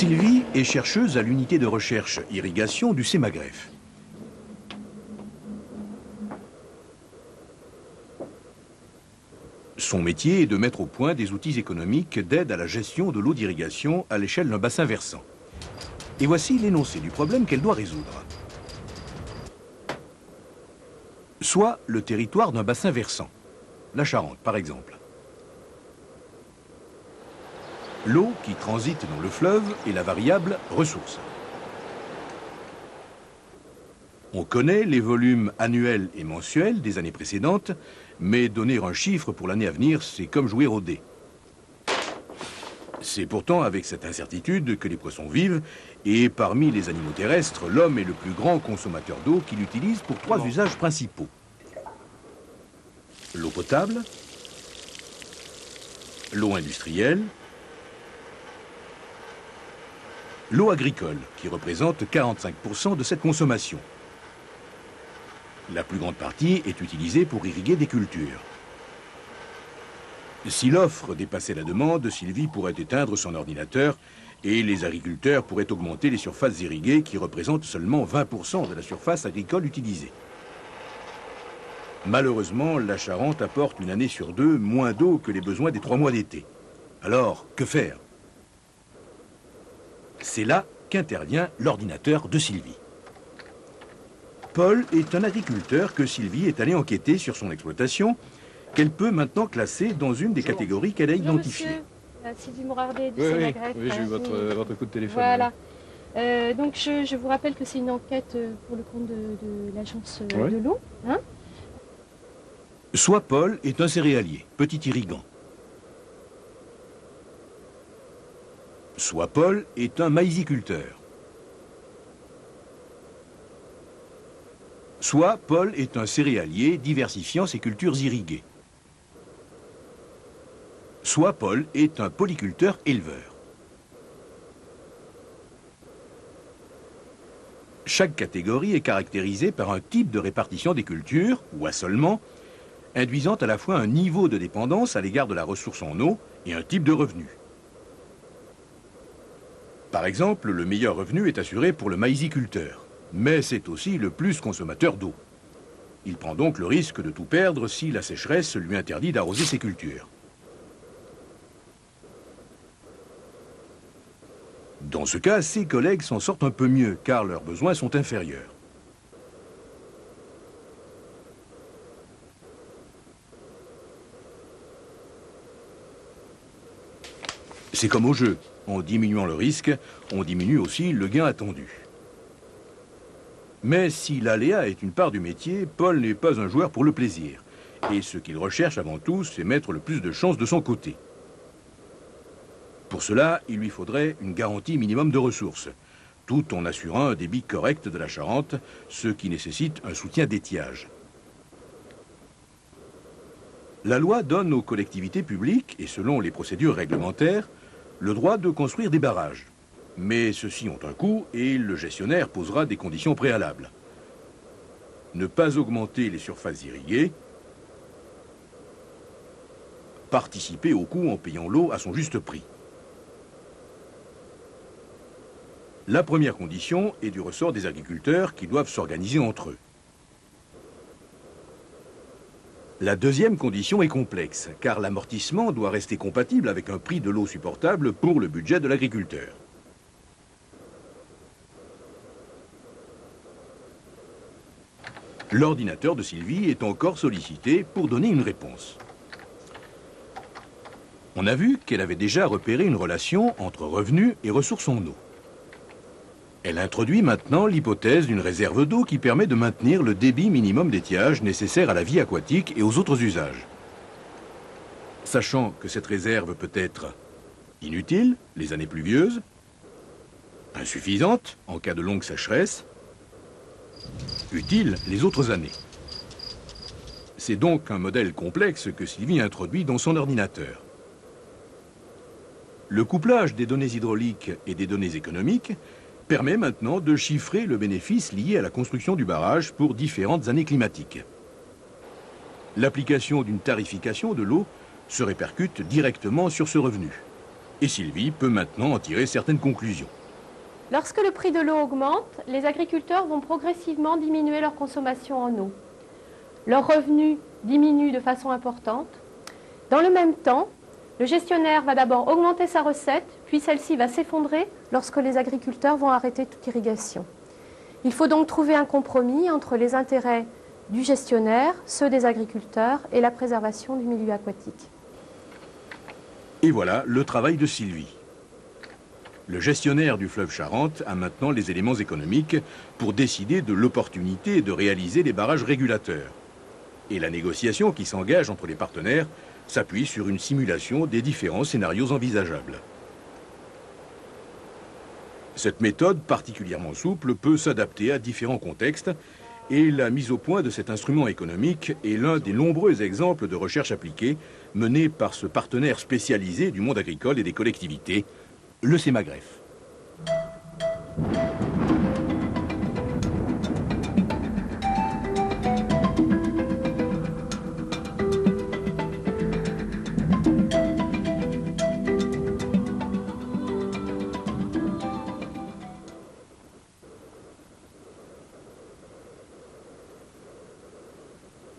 Sylvie est chercheuse à l'unité de recherche irrigation du CEMAGREF. Son métier est de mettre au point des outils économiques d'aide à la gestion de l'eau d'irrigation à l'échelle d'un bassin versant. Et voici l'énoncé du problème qu'elle doit résoudre. Soit le territoire d'un bassin versant, la Charente par exemple. L'eau qui transite dans le fleuve est la variable ressource. On connaît les volumes annuels et mensuels des années précédentes, mais donner un chiffre pour l'année à venir, c'est comme jouer au dé. C'est pourtant avec cette incertitude que les poissons vivent, et parmi les animaux terrestres, l'homme est le plus grand consommateur d'eau qu'il utilise pour trois usages principaux. L'eau potable, l'eau industrielle, l'eau agricole, qui représente 45% de cette consommation. La plus grande partie est utilisée pour irriguer des cultures. Si l'offre dépassait la demande, Sylvie pourrait éteindre son ordinateur et les agriculteurs pourraient augmenter les surfaces irriguées qui représentent seulement 20% de la surface agricole utilisée. Malheureusement, la Charente apporte une année sur deux moins d'eau que les besoins des 3 mois d'été. Alors, que faire? C'est là qu'intervient l'ordinateur de Sylvie. Paul est un agriculteur que Sylvie est allée enquêter sur son exploitation, qu'elle peut maintenant classer dans une des catégories qu'elle a identifiées. Sylvie Morardet du Oui, CEMAGREF. oui, j'ai eu votre coup de téléphone. Voilà. Donc je vous rappelle que c'est une enquête pour le compte de l'agence de l'eau. Hein? Soit Paul est un céréalier, petit irrigant. Soit Paul est un maïsiculteur. Soit Paul est un céréalier diversifiant ses cultures irriguées. Soit Paul est un polyculteur éleveur. Chaque catégorie est caractérisée par un type de répartition des cultures, ou assolement, induisant à la fois un niveau de dépendance à l'égard de la ressource en eau et un type de revenu. Par exemple, le meilleur revenu est assuré pour le maïsiculteur, mais c'est aussi le plus consommateur d'eau. Il prend donc le risque de tout perdre si la sécheresse lui interdit d'arroser ses cultures. Dans ce cas, ses collègues s'en sortent un peu mieux, car leurs besoins sont inférieurs. C'est comme au jeu. En diminuant le risque, on diminue aussi le gain attendu. Mais si l'aléa est une part du métier, Paul n'est pas un joueur pour le plaisir. Et ce qu'il recherche avant tout, c'est mettre le plus de chances de son côté. Pour cela, il lui faudrait une garantie minimum de ressources, tout en assurant un débit correct de la Charente, ce qui nécessite un soutien d'étiage. La loi donne aux collectivités publiques, et selon les procédures réglementaires, le droit de construire des barrages. Mais ceux-ci ont un coût et le gestionnaire posera des conditions préalables. Ne pas augmenter les surfaces irriguées, participer au coût en payant l'eau à son juste prix. La première condition est du ressort des agriculteurs qui doivent s'organiser entre eux. La deuxième condition est complexe, car l'amortissement doit rester compatible avec un prix de l'eau supportable pour le budget de l'agriculteur. L'ordinateur de Sylvie est encore sollicité pour donner une réponse. On a vu qu'elle avait déjà repéré une relation entre revenus et ressources en eau. Elle introduit maintenant l'hypothèse d'une réserve d'eau qui permet de maintenir le débit minimum d'étiage nécessaire à la vie aquatique et aux autres usages. Sachant que cette réserve peut être inutile les années pluvieuses, insuffisante en cas de longue sécheresse, utile les autres années. C'est donc un modèle complexe que Sylvie introduit dans son ordinateur. Le couplage des données hydrauliques et des données économiques permet maintenant de chiffrer le bénéfice lié à la construction du barrage pour différentes années climatiques. L'application d'une tarification de l'eau se répercute directement sur ce revenu. Et Sylvie peut maintenant en tirer certaines conclusions. Lorsque le prix de l'eau augmente, les agriculteurs vont progressivement diminuer leur consommation en eau. Leurs revenus diminuent de façon importante. Dans le même temps, le gestionnaire va d'abord augmenter sa recette, puis celle-ci va s'effondrer lorsque les agriculteurs vont arrêter toute irrigation. Il faut donc trouver un compromis entre les intérêts du gestionnaire, ceux des agriculteurs et la préservation du milieu aquatique. Et voilà le travail de Sylvie. Le gestionnaire du fleuve Charente a maintenant les éléments économiques pour décider de l'opportunité de réaliser les barrages régulateurs. Et la négociation qui s'engage entre les partenaires s'appuie sur une simulation des différents scénarios envisageables. Cette méthode particulièrement souple peut s'adapter à différents contextes et la mise au point de cet instrument économique est l'un des nombreux exemples de recherche appliquée menée par ce partenaire spécialisé du monde agricole et des collectivités, le CEMAGREF.